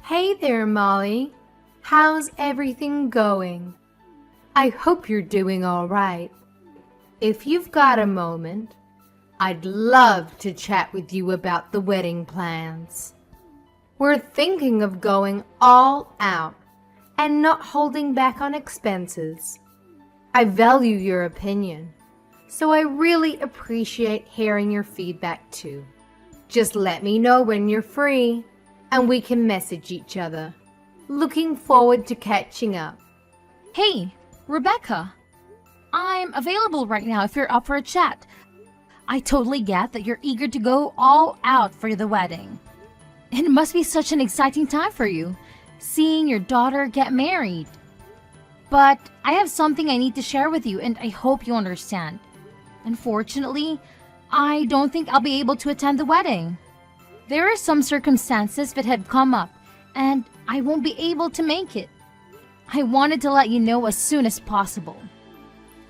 Hey there, Molly. How's everything going? I hope you're doing all right. If you've got a moment, I'd love to chat with you about the wedding plans. We're thinking of going all out and not holding back on expenses. I value your opinion, so I really appreciate hearing your feedback too. Just let me know when you're free, and we can message each other. Looking forward to catching up. Hey, Rebecca. I'm available right now if you're up for a chat. I totally get that you're eager to go all out for the wedding. It must be such an exciting time for you, seeing your daughter get married. But I have something I need to share with you, and I hope you understand. Unfortunately, I don't think I'll be able to attend the wedding. There are some circumstances that have come up, and I won't be able to make it. I wanted to let you know as soon as possible.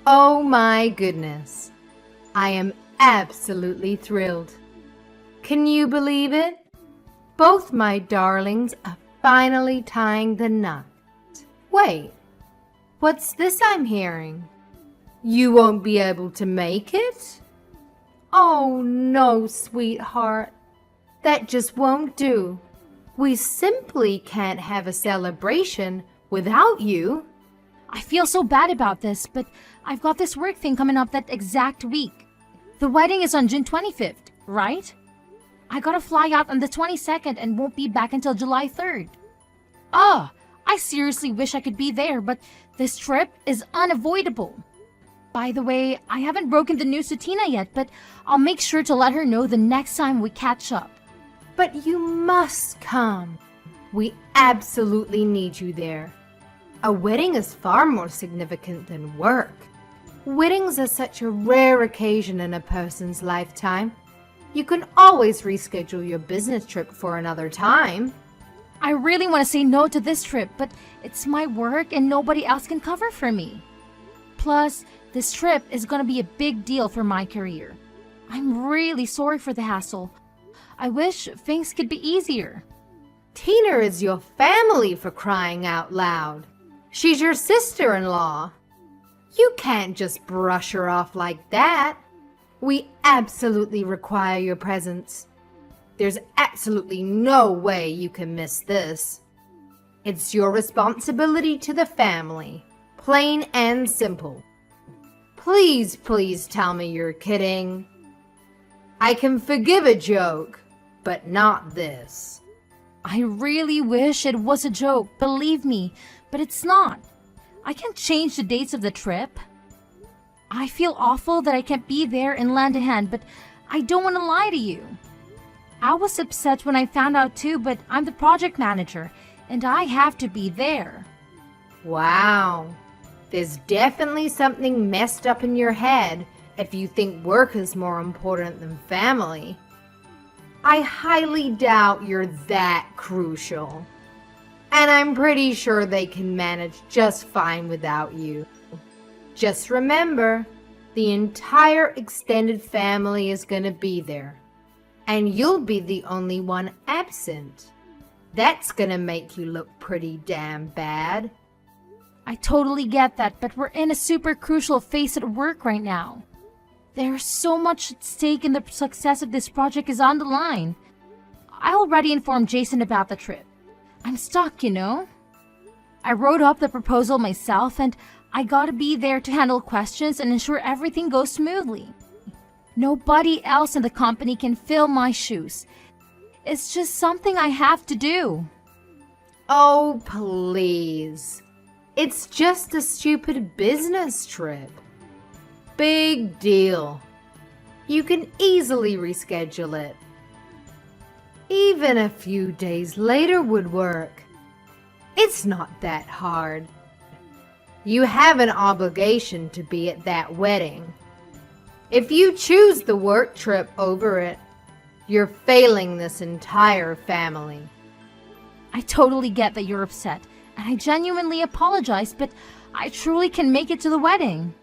Oh my goodness. I am absolutely thrilled. Can you believe it? Both my darlings are finally tying the knot. Wait, what's this I'm hearing? You won't be able to make it? Oh no, sweetheart. That just won't do. We simply can't have a celebration without you. I feel so bad about this, but I've got this work thing coming up that exact week. The wedding is on June 25th, right? I gotta fly out on the 22nd and won't be back until July 3rd. I seriously wish I could be there, but this trip is unavoidable. By the way, I haven't broken the news to Tina yet, but I'll make sure to let her know the next time we catch up. But you must come. We absolutely need you there. A wedding is far more significant than work. Weddings are such a rare occasion in a person's lifetime. You can always reschedule your business trip for another time. I really want to say no to this trip, but it's my work and nobody else can cover for me. Plus, this trip is going to be a big deal for my career. I'm really sorry for the hassle. I wish things could be easier. Tina is your family, for crying out loud. She's your sister-in-law. You can't just brush her off like that. We absolutely require your presence. There's absolutely no way you can miss this. It's your responsibility to the family, plain and simple. Please, please tell me you're kidding. I can forgive a joke, but not this. I really wish it was a joke, believe me, but it's not. I can't change the dates of the trip. I feel awful that I can't be there and lend a hand, but I don't want to lie to you. I was upset when I found out too, but I'm the project manager, and I have to be there. Wow. There's definitely something messed up in your head if you think work is more important than family. I highly doubt you're that crucial. And I'm pretty sure they can manage just fine without you. Just remember, the entire extended family is going to be there. And you'll be the only one absent. That's going to make you look pretty damn bad. I totally get that, but we're in a super crucial phase at work right now. There's so much at stake and the success of this project is on the line. I already informed Jason about the trip. I'm stuck, you know? I wrote up the proposal myself and I gotta be there to handle questions and ensure everything goes smoothly. Nobody else in the company can fill my shoes. It's just something I have to do. Oh, please. It's just a stupid business trip. Big deal. You can easily reschedule it. Even a few days later would work. It's not that hard. You have an obligation to be at that wedding. If you choose the work trip over it, you're failing this entire family. I totally get that you're upset, and I genuinely apologize, but I truly can make it to the wedding.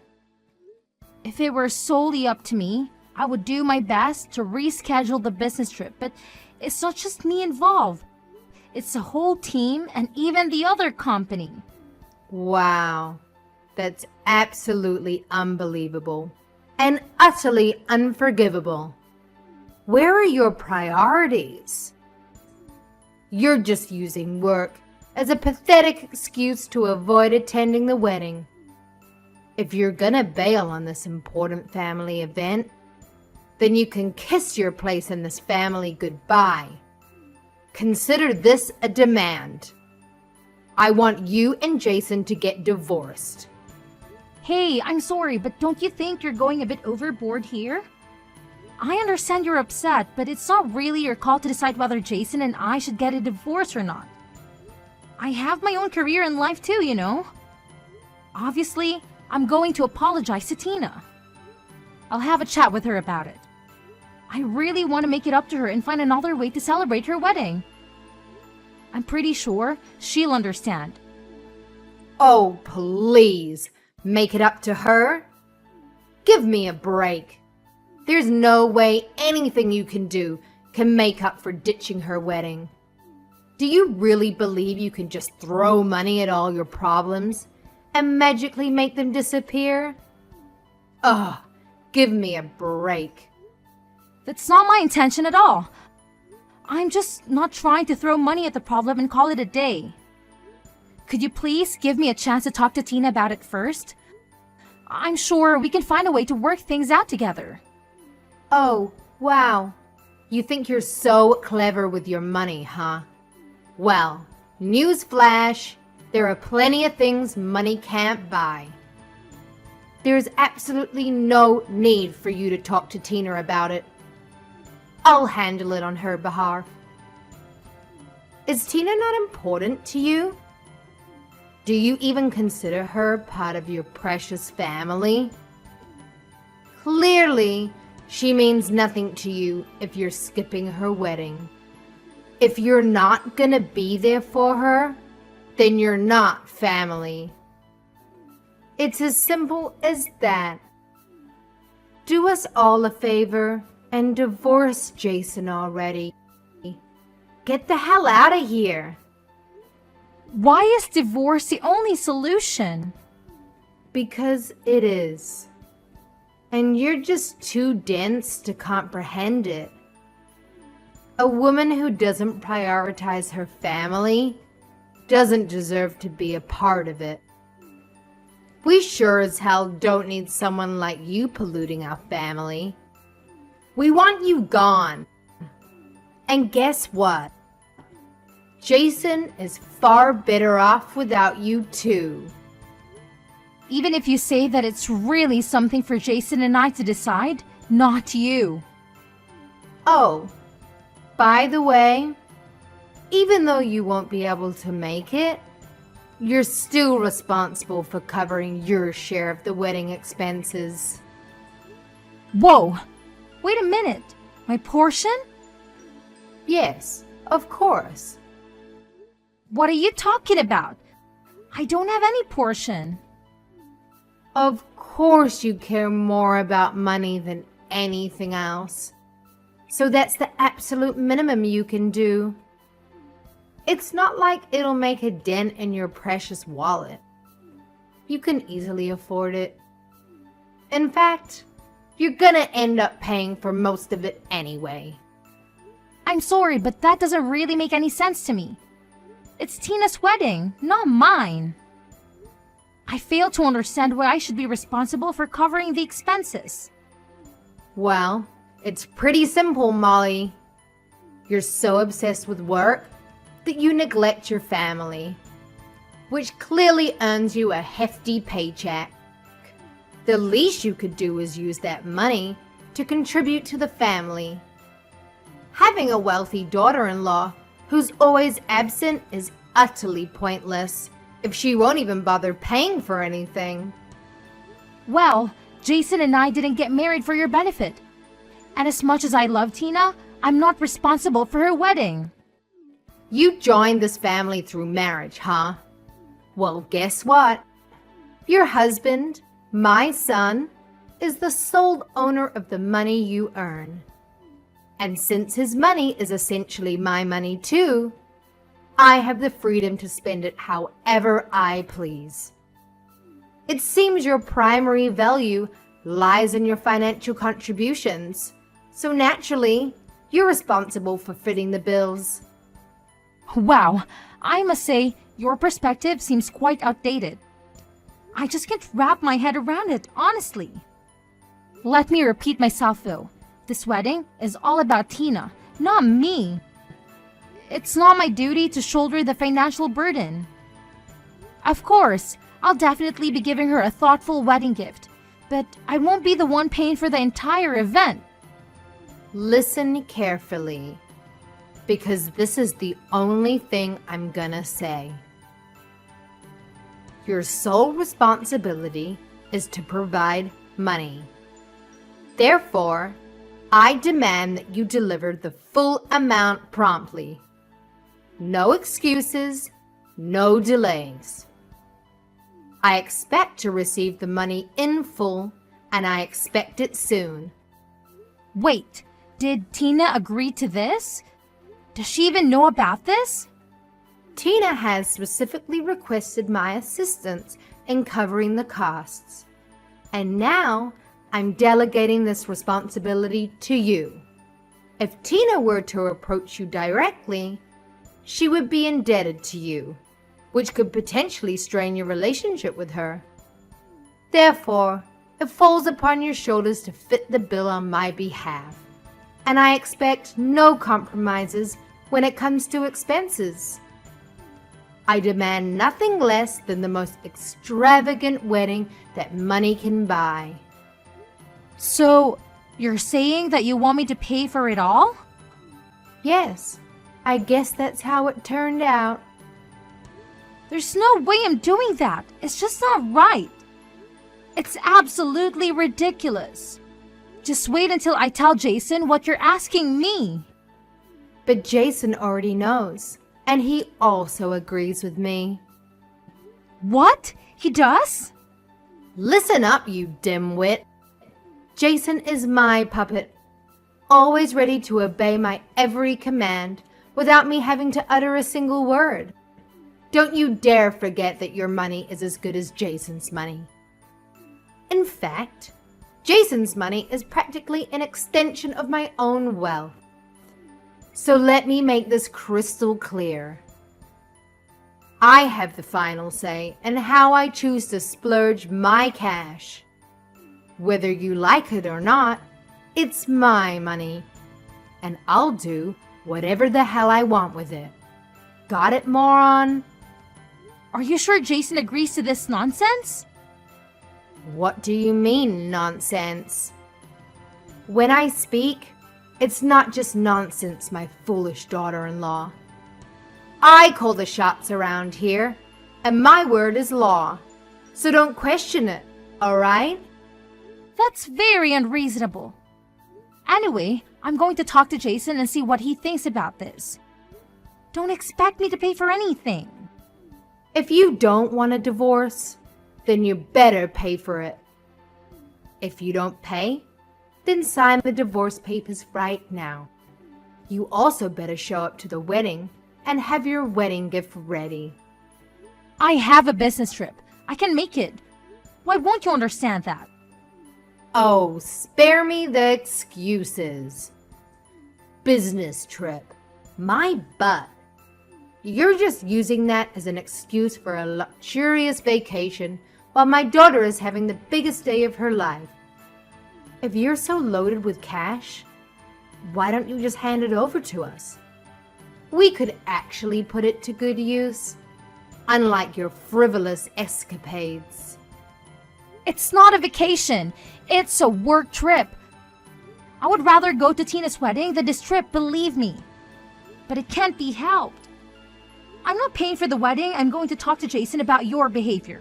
If it were solely up to me, I would do my best to reschedule the business trip, but it's not just me involved. It's a whole team and even the other company. Wow, that's absolutely unbelievable and utterly unforgivable. Where are your priorities? You're just using work as a pathetic excuse to avoid attending the wedding. If you're gonna bail on this important family event, then you can kiss your place in this family goodbye. Consider this a demand. I want you and Jason to get divorced. Hey, I'm sorry, but don't you think you're going a bit overboard here? I understand you're upset, but it's not really your call to decide whether Jason and I should get a divorce or not. I have my own career in life too, you know. Obviously, I'm going to apologize to Tina. I'll have a chat with her about it. I really want to make it up to her and find another way to celebrate her wedding. I'm pretty sure she'll understand. Oh, please, make it up to her? Give me a break. There's no way anything you can do can make up for ditching her wedding. Do you really believe you can just throw money at all your problems and magically make them disappear? Ugh, give me a break. That's not my intention at all. I'm just not trying to throw money at the problem and call it a day. Could you please give me a chance to talk to Tina about it first? I'm sure we can find a way to work things out together. Oh, wow. You think you're so clever with your money, huh? Well, newsflash, there are plenty of things money can't buy. There's absolutely no need for you to talk to Tina about it. I'll handle it on her behalf. Is Tina not important to you? Do you even consider her part of your precious family? Clearly, she means nothing to you if you're skipping her wedding. If you're not gonna be there for her, then you're not family. It's as simple as that. Do us all a favor and divorce Jason already. Get the hell out of here. Why is divorce the only solution? Because it is. And you're just too dense to comprehend it. A woman who doesn't prioritize her family doesn't deserve to be a part of it. We sure as hell don't need someone like you polluting our family. We want you gone. And guess what? Jason is far better off without you too. Even if you say that it's really something for Jason and I to decide, not you. Oh, by the way, even though you won't be able to make it, you're still responsible for covering your share of the wedding expenses. Whoa! Wait a minute. My portion? Yes, of course. What are you talking about? I don't have any portion. Of course you care more about money than anything else. So that's the absolute minimum you can do. It's not like it'll make a dent in your precious wallet. You can easily afford it. In fact, you're gonna end up paying for most of it anyway. I'm sorry, but that doesn't really make any sense to me. It's Tina's wedding, not mine. I fail to understand why I should be responsible for covering the expenses. Well, it's pretty simple, Molly. You're so obsessed with work that you neglect your family, which clearly earns you a hefty paycheck. The least you could do is use that money to contribute to the family. Having a wealthy daughter-in-law who's always absent is utterly pointless if she won't even bother paying for anything. Well, Jason and I didn't get married for your benefit. And as much as I love Tina, I'm not responsible for her wedding. You joined this family through marriage, huh? Well, guess what? Your husband, my son, is the sole owner of the money you earn. And since his money is essentially my money too, I have the freedom to spend it however I please. It seems your primary value lies in your financial contributions, so naturally, you're responsible for footing the bills. Wow, I must say, your perspective seems quite outdated. I just can't wrap my head around it, honestly. Let me repeat myself though. This wedding is all about Tina, not me. It's not my duty to shoulder the financial burden. Of course, I'll definitely be giving her a thoughtful wedding gift, but I won't be the one paying for the entire event. Listen carefully, because this is the only thing I'm gonna say. Your sole responsibility is to provide money. Therefore, I demand that you deliver the full amount promptly. No excuses, no delays. I expect to receive the money in full, and I expect it soon. Wait, did Tina agree to this? Does she even know about this? Tina has specifically requested my assistance in covering the costs, and now I'm delegating this responsibility to you. If Tina were to approach you directly, she would be indebted to you, which could potentially strain your relationship with her. Therefore, it falls upon your shoulders to fit the bill on my behalf, and I expect no compromises when it comes to expenses. I demand nothing less than the most extravagant wedding that money can buy. So, you're saying that you want me to pay for it all? Yes, I guess that's how it turned out. There's no way I'm doing that. It's just not right. It's absolutely ridiculous. Just wait until I tell Jason what you're asking me. But Jason already knows, and he also agrees with me. What? He does? Listen up, you dimwit. Jason is my puppet, always ready to obey my every command without me having to utter a single word. Don't you dare forget that your money is as good as Jason's money. In fact, Jason's money is practically an extension of my own wealth. So let me make this crystal clear. I have the final say in how I choose to splurge my cash. Whether you like it or not, it's my money, and I'll do whatever the hell I want with it. Got it, moron? Are you sure Jason agrees to this nonsense? What do you mean, nonsense? When I speak, it's not just nonsense, my foolish daughter-in-law. I call the shots around here, and my word is law. So don't question it, all right? That's very unreasonable. Anyway, I'm going to talk to Jason and see what he thinks about this. Don't expect me to pay for anything. If you don't want a divorce, then you better pay for it. If you don't pay, then sign the divorce papers right now. You also better show up to the wedding and have your wedding gift ready. I have a business trip. I can make it. Why won't you understand that? Oh, spare me the excuses. Business trip. My butt. You're just using that as an excuse for a luxurious vacation while my daughter is having the biggest day of her life. If you're so loaded with cash, why don't you just hand it over to us? We could actually put it to good use, unlike your frivolous escapades. It's not a vacation. It's a work trip. I would rather go to Tina's wedding than this trip, believe me. But it can't be helped. I'm not paying for the wedding. I'm going to talk to Jason about your behavior.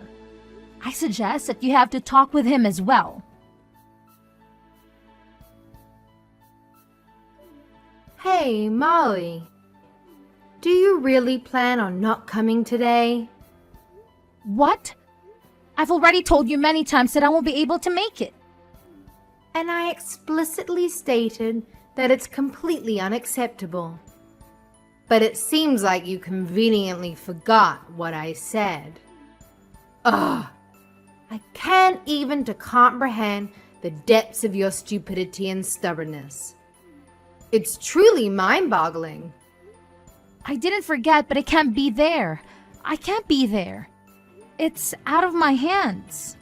I suggest that you have to talk with him as well. Hey, Molly. Do you really plan on not coming today? What? I've already told you many times that I won't be able to make it. And I explicitly stated that it's completely unacceptable. but it seems like you conveniently forgot what I said. Ugh, I can't even to comprehend the depths of your stupidity and stubbornness. It's truly mind-boggling. I didn't forget, but I can't be there. I can't be there. It's out of my hands.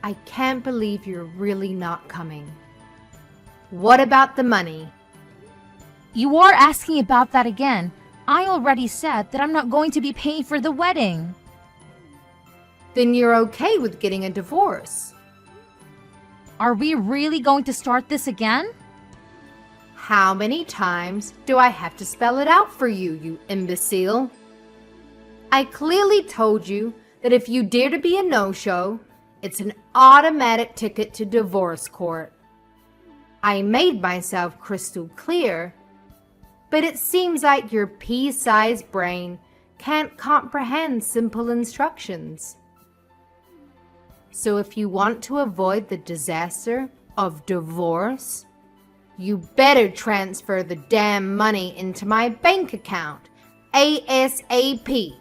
I can't believe you're really not coming. What about the money? You are asking about that again. I already said that I'm not going to be paying for the wedding. Then you're okay with getting a divorce. Are we really going to start this again? How many times do I have to spell it out for you, you imbecile? I clearly told you that if you dare to be a no-show, it's an automatic ticket to divorce court. I made myself crystal clear, but it seems like your pea-sized brain can't comprehend simple instructions. So if you want to avoid the disaster of divorce, you better transfer the damn money into my bank account, ASAP.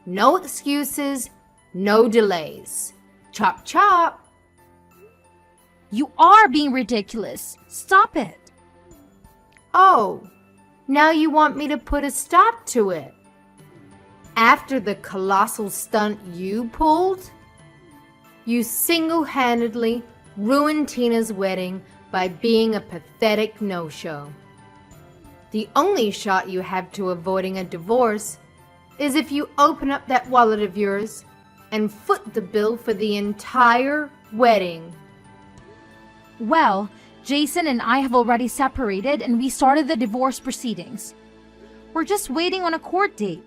No excuses, no delays. Chop chop. You are being ridiculous. Stop it. Oh, now you want me to put a stop to it? After the colossal stunt you pulled? You single-handedly ruined Tina's wedding by being a pathetic no-show. The only shot you have to avoiding a divorce is if you open up that wallet of yours and foot the bill for the entire wedding. Well, Jason and I have already separated and we started the divorce proceedings. We're just waiting on a court date.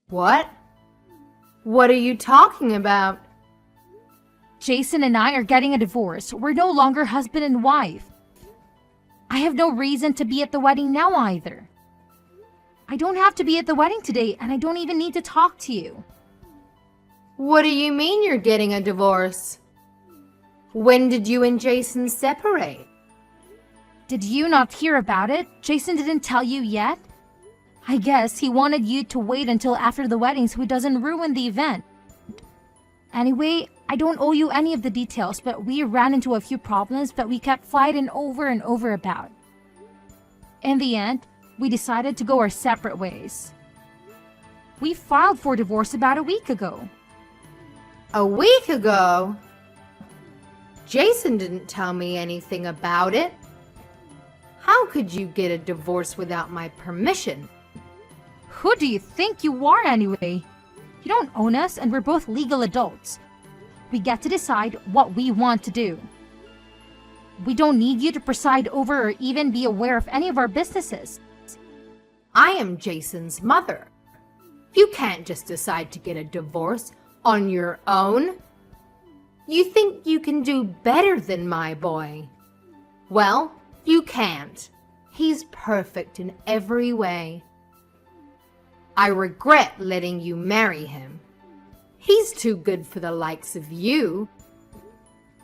What? What are you talking about? Jason and I are getting a divorce. We're no longer husband and wife. I have no reason to be at the wedding now either. I don't have to be at the wedding today, and I don't even need to talk to you. What do you mean you're getting a divorce? When did you and Jason separate? Did you not hear about it? Jason didn't tell you yet? I guess he wanted you to wait until after the wedding so he doesn't ruin the event. Anyway, I don't owe you any of the details, but we ran into a few problems that we kept fighting over and over about. In the end, we decided to go our separate ways. We filed for divorce about a week ago. A week ago? Jason didn't tell me anything about it. How could you get a divorce without my permission? Who do you think you are anyway? You don't own us and we're both legal adults. We get to decide what we want to do. We don't need you to preside over or even be aware of any of our businesses. I am Jason's mother. You can't just decide to get a divorce on your own. You think you can do better than my boy? Well, you can't. He's perfect in every way. I regret letting you marry him. He's too good for the likes of you.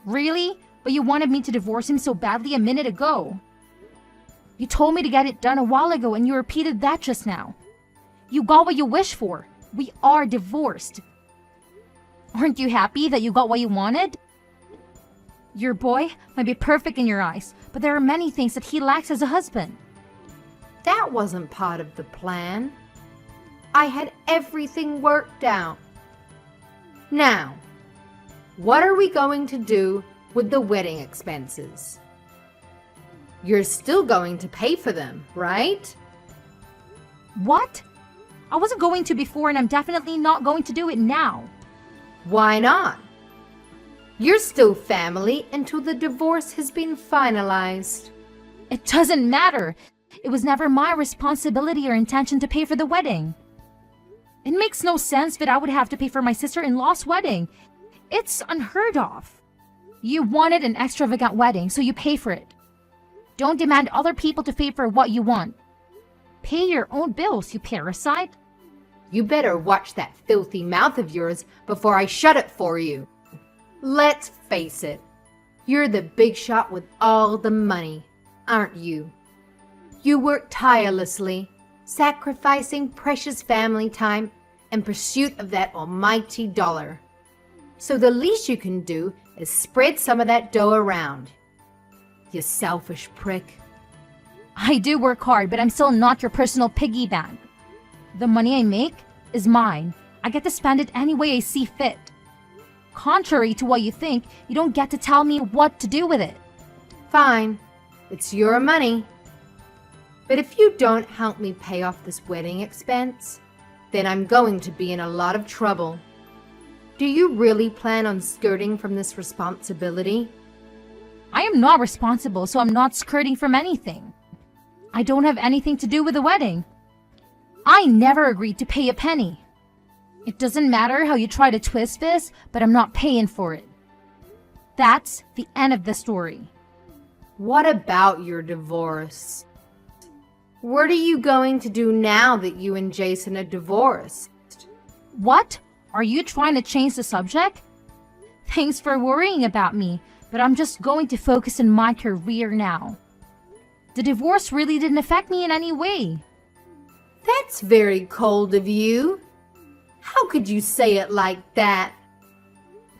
Really? But you wanted me to divorce him so badly a minute ago. You told me to get it done a while ago and you repeated that just now. You got what you wished for. We are divorced. Aren't you happy that you got what you wanted? Your boy might be perfect in your eyes, but there are many things that he lacks as a husband. That wasn't part of the plan. I had everything worked out. Now, what are we going to do with the wedding expenses? You're still going to pay for them, right? What? I wasn't going to before and I'm definitely not going to do it now. Why not? You're still family until the divorce has been finalized. It doesn't matter. It was never my responsibility or intention to pay for the wedding. It makes no sense that I would have to pay for my sister-in-law's wedding. It's unheard of. You wanted an extravagant wedding, so you pay for it. Don't demand other people to pay for what you want. Pay your own bills, you parasite. You better watch that filthy mouth of yours before I shut it for you. Let's face it, you're the big shot with all the money, aren't you? You work tirelessly, sacrificing precious family time in pursuit of that almighty dollar. So the least you can do is spread some of that dough around. You selfish prick. I do work hard, but I'm still not your personal piggy bank. The money I make is mine. I get to spend it any way I see fit. Contrary to what you think, you don't get to tell me what to do with it. Fine, it's your money. But if you don't help me pay off this wedding expense, then I'm going to be in a lot of trouble. Do you really plan on skirting from this responsibility? I am not responsible, so I'm not skirting from anything. I don't have anything to do with the wedding. I never agreed to pay a penny. It doesn't matter how you try to twist this, but I'm not paying for it. That's the end of the story. What about your divorce? What are you going to do now that you and Jason are divorced? What? Are you trying to change the subject? Thanks for worrying about me, but I'm just going to focus on my career now. The divorce really didn't affect me in any way. That's very cold of you. How could you say it like that?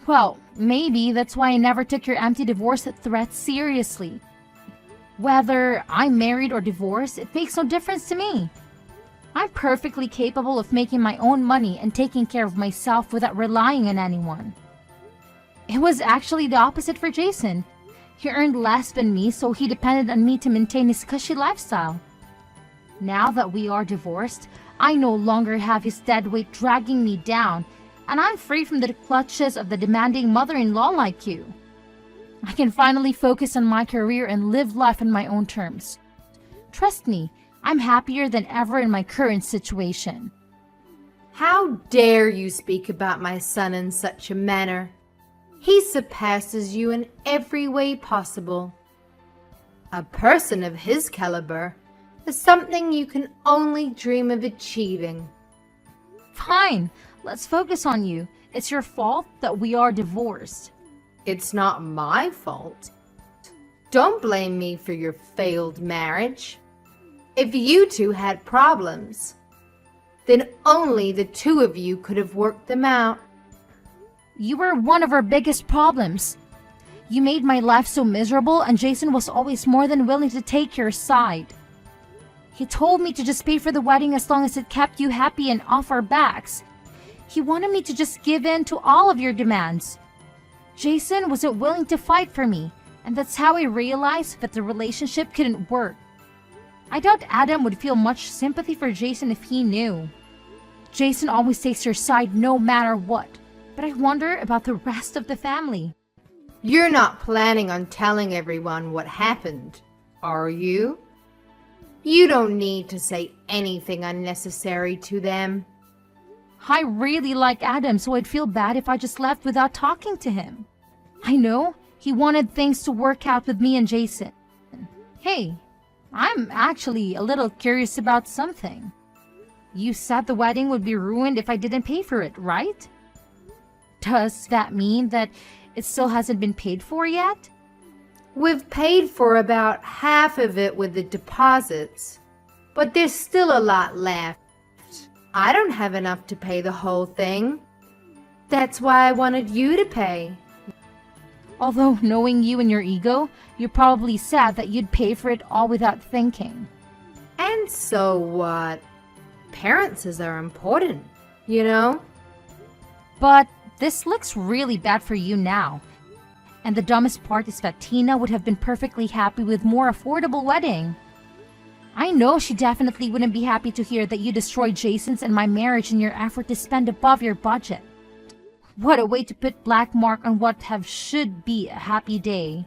Well, maybe that's why I never took your empty divorce threat seriously. Whether I'm married or divorced, it makes no difference to me. I'm perfectly capable of making my own money and taking care of myself without relying on anyone. It was actually the opposite for Jason. He earned less than me, so he depended on me to maintain his cushy lifestyle. Now that we are divorced, I no longer have his dead weight dragging me down, and I'm free from the clutches of the demanding mother-in-law like you. I can finally focus on my career and live life on my own terms. Trust me, I'm happier than ever in my current situation. How dare you speak about my son in such a manner? He surpasses you in every way possible. A person of his caliber is something you can only dream of achieving. Fine, let's focus on you. It's your fault that we are divorced. It's not my fault. Don't blame me for your failed marriage. If you two had problems, then only the two of you could have worked them out. You were one of our biggest problems. You made my life so miserable, and Jason was always more than willing to take your side. He told me to just pay for the wedding as long as it kept you happy and off our backs. He wanted me to just give in to all of your demands. Jason wasn't willing to fight for me, and that's how I realized that the relationship couldn't work. I doubt Adam would feel much sympathy for Jason if he knew. Jason always takes your side no matter what, but I wonder about the rest of the family. You're not planning on telling everyone what happened, are you? You don't need to say anything unnecessary to them. I really like Adam, so I'd feel bad if I just left without talking to him. I know he wanted things to work out with me and Jason. Hey, I'm actually a little curious about something. You said the wedding would be ruined if I didn't pay for it, right? Does that mean that it still hasn't been paid for yet? We've paid for about half of it with the deposits, but there's still a lot left. I don't have enough to pay the whole thing. That's why I wanted you to pay. Although, knowing you and your ego, you're probably sad that you'd pay for it all without thinking. And so what? Appearances are important, you know? But this looks really bad for you now. And the dumbest part is that Tina would have been perfectly happy with more affordable wedding. I know she definitely wouldn't be happy to hear that you destroyed Jason's and my marriage in your effort to spend above your budget. What a way to put black mark on what should be a happy day.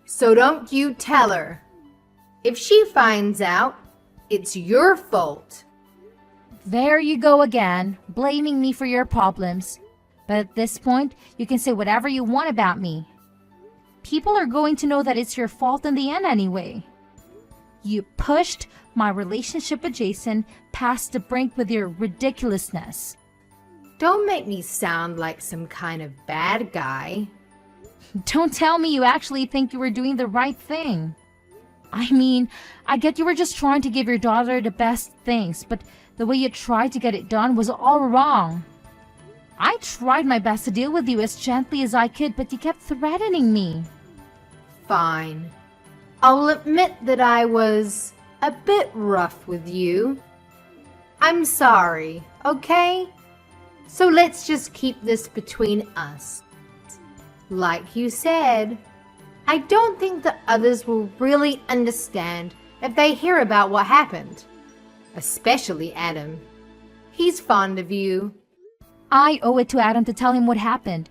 So don't you tell her. If she finds out, it's your fault. There you go again, blaming me for your problems. But at this point, you can say whatever you want about me. People are going to know that it's your fault in the end anyway. You pushed my relationship with Jason past the brink with your ridiculousness. Don't make me sound like some kind of bad guy. Don't tell me you actually think you were doing the right thing. I mean, I get you were just trying to give your daughter the best things, but the way you tried to get it done was all wrong. I tried my best to deal with you as gently as I could, but you kept threatening me. Fine. I'll admit that I was a bit rough with you. I'm sorry, okay? So let's just keep this between us. Like you said, I don't think the others will really understand if they hear about what happened. Especially Adam. He's fond of you. I owe it to Adam to tell him what happened.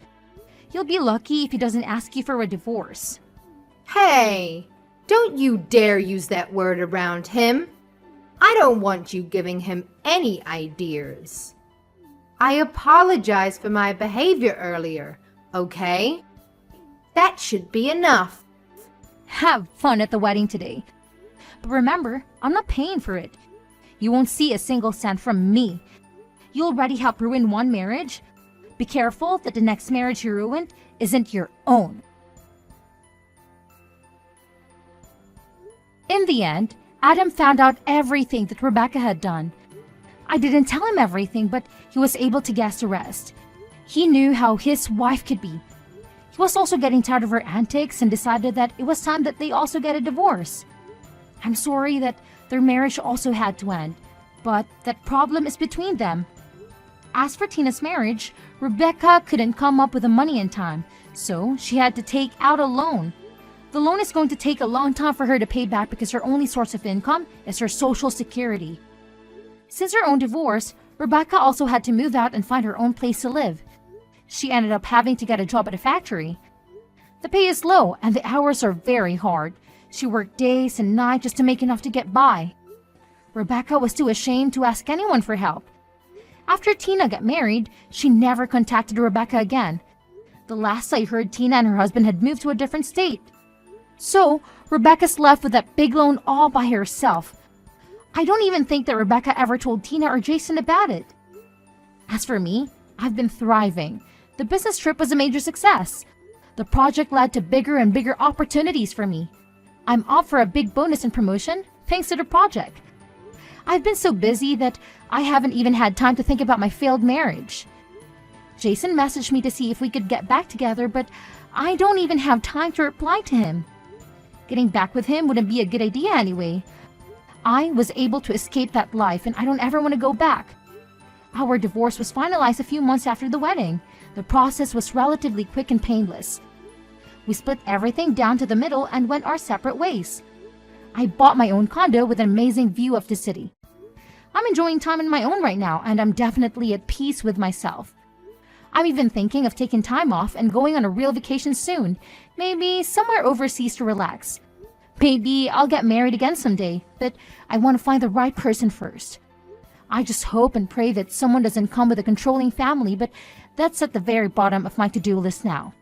You'll be lucky if he doesn't ask you for a divorce. Hey, don't you dare use that word around him. I don't want you giving him any ideas. I apologize for my behavior earlier, okay? That should be enough. Have fun at the wedding today. But remember, I'm not paying for it. You won't see a single cent from me. You already helped ruin one marriage. Be careful that the next marriage you ruin isn't your own. In the end, Adam found out everything that Rebecca had done. I didn't tell him everything, but he was able to guess the rest. He knew how his wife could be. He was also getting tired of her antics and decided that it was time that they also get a divorce. I'm sorry that their marriage also had to end, but that problem is between them. As for Tina's marriage, Rebecca couldn't come up with the money in time, so she had to take out a loan. The loan is going to take a long time for her to pay back because her only source of income is her Social Security. Since her own divorce, Rebecca also had to move out and find her own place to live. She ended up having to get a job at a factory. The pay is low and the hours are very hard. She worked days and nights just to make enough to get by. Rebecca was too ashamed to ask anyone for help. After Tina got married, she never contacted Rebecca again. The last I heard, Tina and her husband had moved to a different state. So, Rebecca's left with that big loan all by herself. I don't even think that Rebecca ever told Tina or Jason about it. As for me, I've been thriving. The business trip was a major success. The project led to bigger and bigger opportunities for me. I'm off for a big bonus and promotion thanks to the project. I've been so busy that I haven't even had time to think about my failed marriage. Jason messaged me to see if we could get back together, but I don't even have time to reply to him. Getting back with him wouldn't be a good idea anyway. I was able to escape that life and I don't ever want to go back. Our divorce was finalized a few months after the wedding. The process was relatively quick and painless. We split everything down to the middle and went our separate ways. I bought my own condo with an amazing view of the city. I'm enjoying time on my own right now and I'm definitely at peace with myself. I'm even thinking of taking time off and going on a real vacation soon, maybe somewhere overseas to relax. Maybe I'll get married again someday, but I want to find the right person first. I just hope and pray that someone doesn't come with a controlling family, but that's at the very bottom of my to-do list now.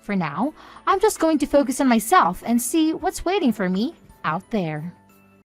For now, I'm just going to focus on myself and see what's waiting for me out there.